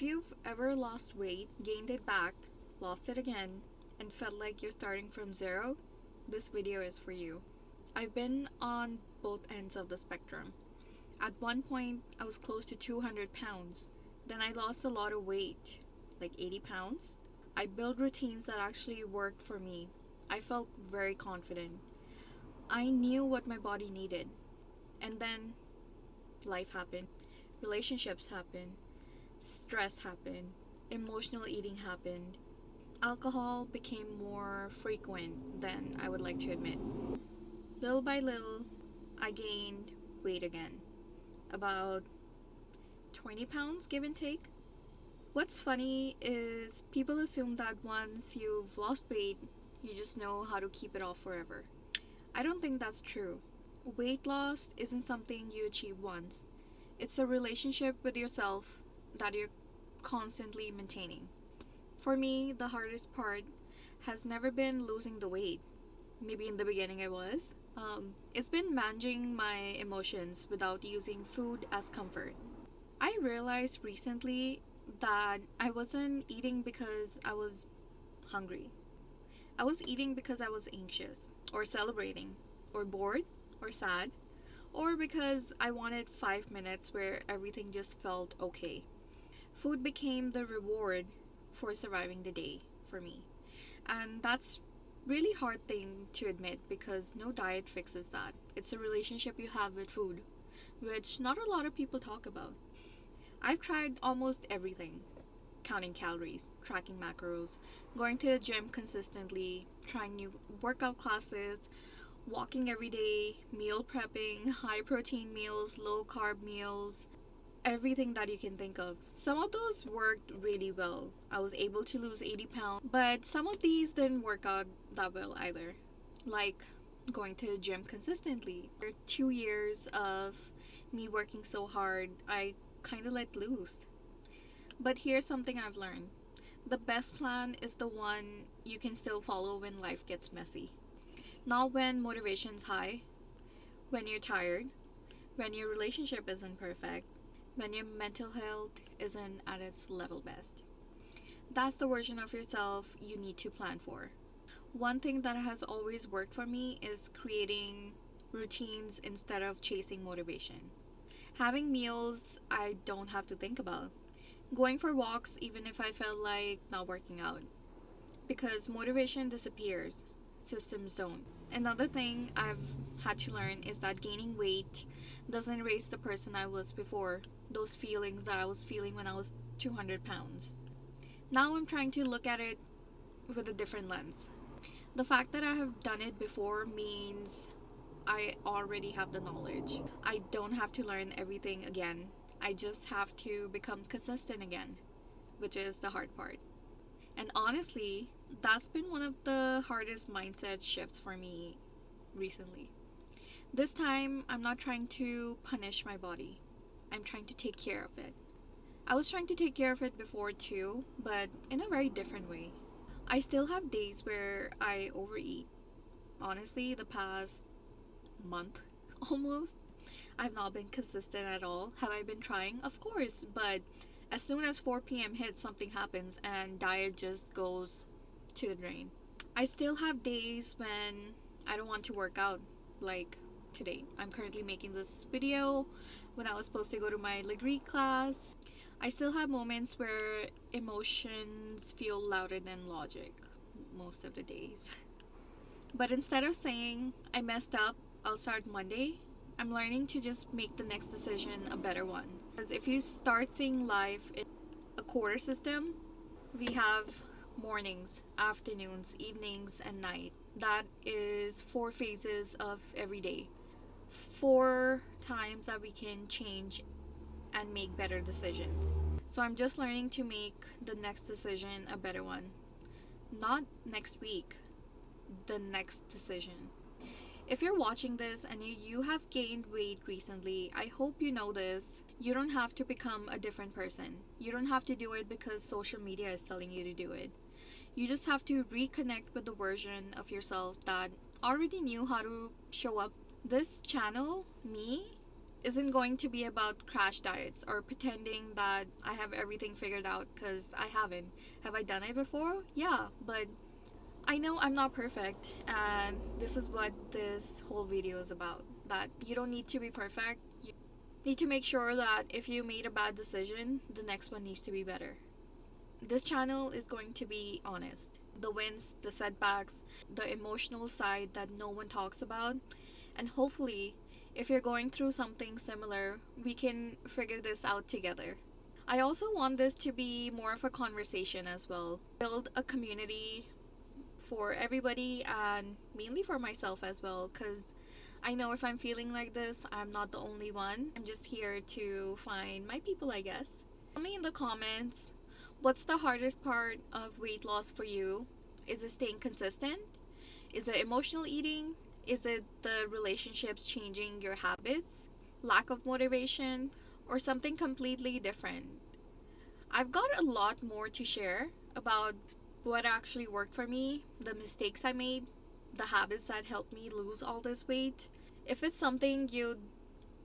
you've ever lost weight, gained it back, lost it again, and felt like you're starting from zero, this video is for you. I've been on both ends of the spectrum. At one point, I was close to 200 pounds. Then I lost a lot of weight, like 80 pounds. I built routines that actually worked for me. I felt very confident. I knew what my body needed. And then life happened. Relationships happened. Stress happened. Emotional eating happened. Alcohol became more frequent than I would like to admit. Little by little, I gained weight again. About 20 pounds, give and take. What's funny is people assume that once you've lost weight, you just know how to keep it off forever. I don't think that's true. Weight loss isn't something you achieve once. It's a relationship with yourself that you're constantly maintaining. For me, the hardest part has never been losing the weight. Maybe in the beginning it was. It's been managing my emotions without using food as comfort. I realized recently that I wasn't eating because I was hungry. I was eating because I was anxious, or celebrating, or bored, or sad, or because I wanted 5 minutes where everything just felt okay. Food became the reward for surviving the day for me. And that's really hard thing to admit because no diet fixes that. It's a relationship you have with food, which not a lot of people talk about. I've tried almost everything. Counting calories, tracking macros, going to the gym consistently, trying new workout classes, walking every day, meal prepping, high protein meals, low carb meals, everything that you can think of. Some of those worked really well. I was able to lose 80 pounds, but some of these didn't work out that well either. Like going to the gym consistently. For 2 years of me working so hard, I kind of let loose. But here's something I've learned. The best plan is the one you can still follow when life gets messy. Not when motivation's high, when you're tired, when your relationship isn't perfect, when your mental health isn't at its level best. That's the version of yourself you need to plan for. One thing that has always worked for me is creating routines instead of chasing motivation. Having meals I don't have to think about. Going for walks even if I felt like not working out. Because motivation disappears, systems don't. Another thing I've had to learn is that gaining weight doesn't erase the person I was before, those feelings that I was feeling when I was 200 pounds. Now I'm trying to look at it with a different lens. The fact that I have done it before means I already have the knowledge. I don't have to learn everything again. I just have to become consistent again, which is the hard part. And honestly, that's been one of the hardest mindset shifts for me recently. This time, I'm not trying to punish my body. I'm trying to take care of it. I was trying to take care of it before too, but in a very different way. I still have days where I overeat. Honestly, the past month almost, I've not been consistent at all. Have I been trying? Of course, but as soon as 4 p.m. hits, something happens and diet just goes to the drain. I still have days when I don't want to work out, like today. I'm currently making this video when I was supposed to go to my degree class. I still have moments where emotions feel louder than logic most of the days. But instead of saying I messed up, I'll start Monday, I'm learning to just make the next decision a better one. Because if you start seeing life in a quarter system, we have mornings, afternoons, evenings, and night. That is 4 phases of every day. 4 times that we can change and make better decisions. So I'm just learning to make the next decision a better one. Not next week, the next decision. If you're watching this and you have gained weight recently, I hope you know this. You don't have to become a different person. You don't have to do it because social media is telling you to do it. You just have to reconnect with the version of yourself that already knew how to show up. This channel, me, isn't going to be about crash diets or pretending that I have everything figured out, because I haven't. Have I done it before? Yeah, but I know I'm not perfect, and this is what this whole video is about. That you don't need to be perfect. You need to make sure that if you made a bad decision, the next one needs to be better. This channel is going to be honest. The wins, the setbacks, the emotional side that no one talks about, and hopefully, if you're going through something similar, we can figure this out together. I also want this to be more of a conversation as well. Build a community for everybody and mainly for myself as well, because I know if I'm feeling like this, I'm not the only one. I'm just here to find my people, I guess. Tell me in the comments, what's the hardest part of weight loss for you? Is it staying consistent? Is it emotional eating? Is it the relationships changing your habits? Lack of motivation? Or something completely different? I've got a lot more to share about what actually worked for me, the mistakes I made, the habits that helped me lose all this weight. If it's something you'd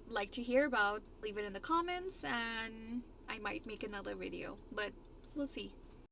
like to hear about, leave it in the comments and I might make another video, but we'll see.